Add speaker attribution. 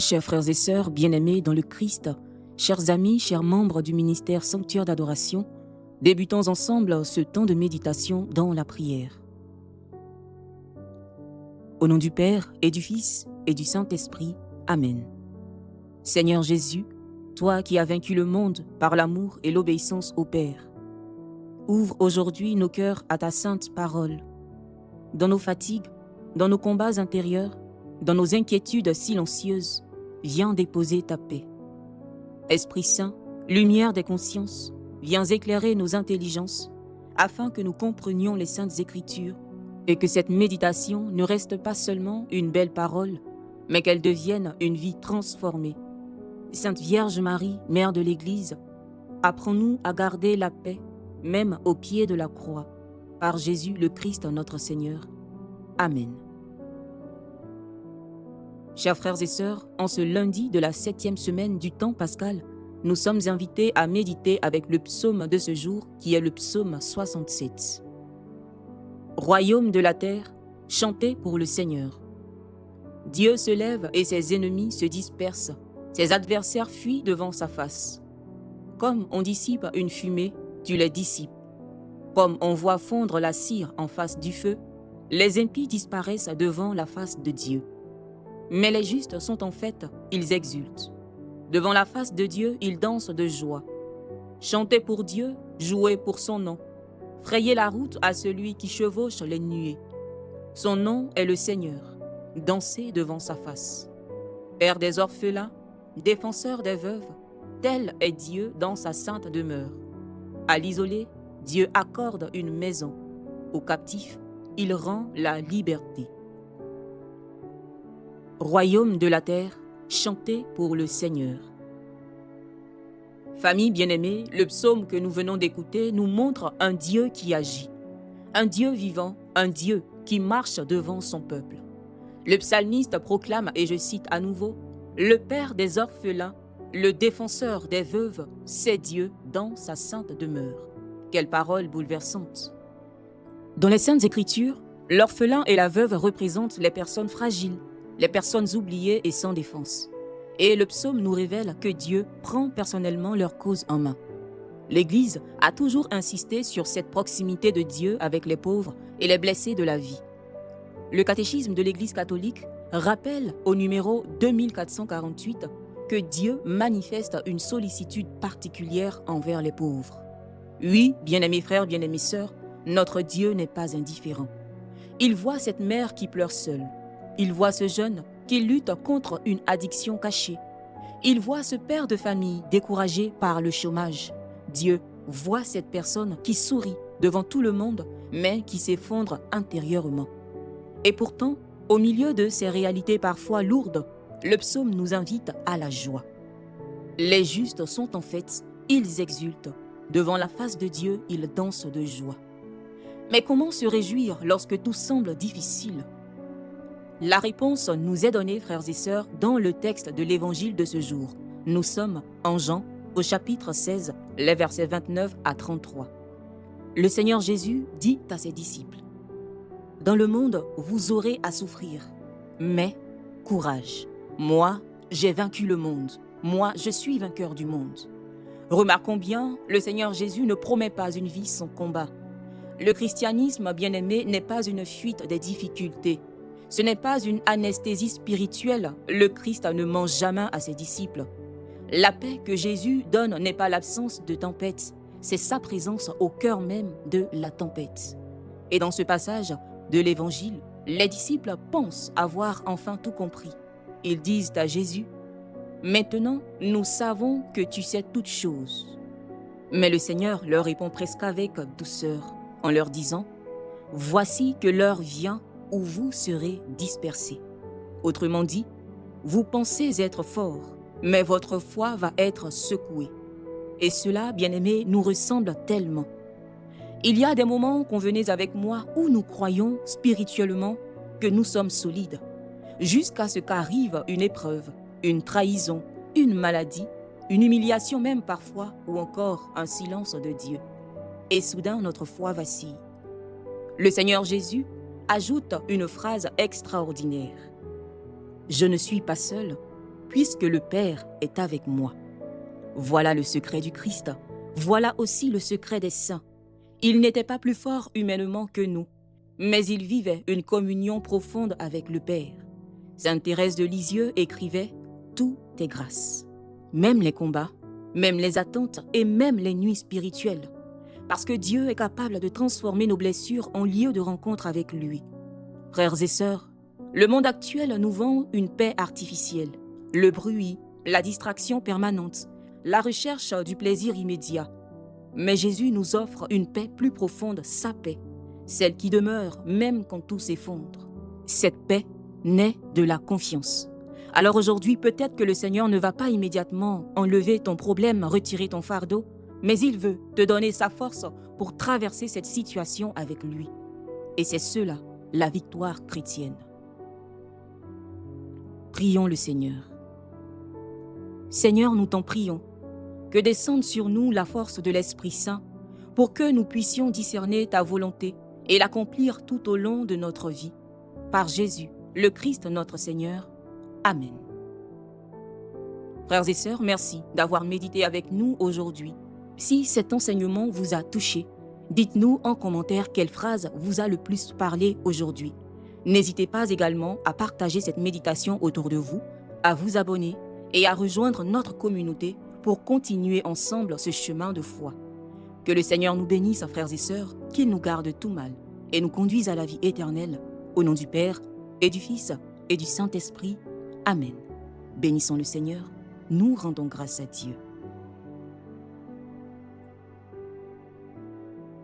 Speaker 1: Chers frères et sœurs, bien-aimés dans le Christ, chers amis, chers membres du ministère Sanctuaire d'adoration, débutons ensemble ce temps de méditation dans la prière. Au nom du Père et du Fils et du Saint-Esprit, Amen. Seigneur Jésus, toi qui as vaincu le monde par l'amour et l'obéissance au Père, ouvre aujourd'hui nos cœurs à ta sainte parole. Dans nos fatigues, dans nos combats intérieurs, dans nos inquiétudes silencieuses, viens déposer ta paix. Esprit Saint, lumière des consciences, viens éclairer nos intelligences, afin que nous comprenions les saintes Écritures et que cette méditation ne reste pas seulement une belle parole, mais qu'elle devienne une vie transformée. Sainte Vierge Marie, Mère de l'Église, apprends-nous à garder la paix, même au pied de la croix, par Jésus le Christ notre Seigneur. Amen. Chers frères et sœurs, en ce lundi de la 7e semaine du temps pascal, nous sommes invités à méditer avec le psaume de ce jour qui est le psaume 67. Royaume de la terre, chantez pour le Seigneur. Dieu se lève et ses ennemis se dispersent, ses adversaires fuient devant sa face. Comme on dissipe une fumée, tu les dissipes. Comme on voit fondre la cire en face du feu, les impies disparaissent devant la face de Dieu. Mais les justes sont en fête, ils exultent. Devant la face de Dieu, ils dansent de joie. Chantez pour Dieu, jouez pour son nom. Frayez la route à celui qui chevauche les nuées. Son nom est le Seigneur. Dansez devant sa face. Père des orphelins, défenseur des veuves, tel est Dieu dans sa sainte demeure. À l'isolé, Dieu accorde une maison. Aux captifs, il rend la liberté. Royaume de la terre, chantez pour le Seigneur. Famille bien-aimée, le psaume que nous venons d'écouter nous montre un Dieu qui agit. Un Dieu vivant, un Dieu qui marche devant son peuple. Le psalmiste proclame, et je cite à nouveau, « Le Père des orphelins, le défenseur des veuves, c'est Dieu dans sa sainte demeure. » Quelle parole bouleversante! Dans les Saintes Écritures, l'orphelin et la veuve représentent les personnes fragiles, les personnes oubliées et sans défense. Et le psaume nous révèle que Dieu prend personnellement leur cause en main. L'Église a toujours insisté sur cette proximité de Dieu avec les pauvres et les blessés de la vie. Le catéchisme de l'Église catholique rappelle au numéro 2448 que Dieu manifeste une sollicitude particulière envers les pauvres. Oui, bien-aimés frères, bien-aimées sœurs, notre Dieu n'est pas indifférent. Il voit cette mère qui pleure seule. Il voit ce jeune qui lutte contre une addiction cachée. Il voit ce père de famille découragé par le chômage. Dieu voit cette personne qui sourit devant tout le monde, mais qui s'effondre intérieurement. Et pourtant, au milieu de ces réalités parfois lourdes, le psaume nous invite à la joie. Les justes sont en fête, ils exultent. Devant la face de Dieu, ils dansent de joie. Mais comment se réjouir lorsque tout semble difficile ? La réponse nous est donnée, frères et sœurs, dans le texte de l'évangile de ce jour. Nous sommes en Jean, au chapitre 16, les versets 29 à 33. Le Seigneur Jésus dit à ses disciples, « Dans le monde, vous aurez à souffrir, mais courage. Moi, j'ai vaincu le monde. Moi, je suis vainqueur du monde. » Remarquons bien, le Seigneur Jésus ne promet pas une vie sans combat. Le christianisme, bien-aimé, n'est pas une fuite des difficultés. Ce n'est pas une anesthésie spirituelle. Le Christ ne ment jamais à ses disciples. La paix que Jésus donne n'est pas l'absence de tempête, c'est sa présence au cœur même de la tempête. Et dans ce passage de l'Évangile, les disciples pensent avoir enfin tout compris. Ils disent à Jésus, « Maintenant, nous savons que tu sais toutes choses. » Mais le Seigneur leur répond presque avec douceur, en leur disant, « Voici que l'heure vient où vous serez dispersés. » Autrement dit, vous pensez être forts, mais votre foi va être secouée. Et cela, bien-aimés, nous ressemble tellement. Il y a des moments, convenez avec moi, où nous croyons spirituellement que nous sommes solides, jusqu'à ce qu'arrive une épreuve, une trahison, une maladie, une humiliation même parfois, ou encore un silence de Dieu. Et soudain, notre foi vacille. Le Seigneur Jésus ajoute une phrase extraordinaire. « Je ne suis pas seul, puisque le Père est avec moi. Voilà le secret du Christ. Voilà aussi le secret des saints. Il n'était pas plus fort humainement que nous, mais il vivait une communion profonde avec le Père. Sainte Thérèse de Lisieux écrivait « Tout est grâce ». Même les combats, même les attentes et même les nuits spirituelles. Parce que Dieu est capable de transformer nos blessures en lieu de rencontre avec lui. Frères et sœurs, le monde actuel nous vend une paix artificielle. Le bruit, la distraction permanente, la recherche du plaisir immédiat. Mais Jésus nous offre une paix plus profonde, sa paix, celle qui demeure même quand tout s'effondre. Cette paix naît de la confiance. Alors aujourd'hui, peut-être que le Seigneur ne va pas immédiatement enlever ton problème, retirer ton fardeau, mais il veut te donner sa force pour traverser cette situation avec lui. Et c'est cela, la victoire chrétienne. Prions le Seigneur. Seigneur, nous t'en prions, que descende sur nous la force de l'Esprit Saint pour que nous puissions discerner ta volonté et l'accomplir tout au long de notre vie. Par Jésus, le Christ notre Seigneur. Amen. Frères et sœurs, merci d'avoir médité avec nous aujourd'hui. Si cet enseignement vous a touché, dites-nous en commentaire quelle phrase vous a le plus parlé aujourd'hui. N'hésitez pas également à partager cette méditation autour de vous, à vous abonner et à rejoindre notre communauté pour continuer ensemble ce chemin de foi. Que le Seigneur nous bénisse, frères et sœurs, qu'il nous garde tout mal et nous conduise à la vie éternelle. Au nom du Père et du Fils et du Saint-Esprit. Amen. Bénissons le Seigneur, nous rendons grâce à Dieu.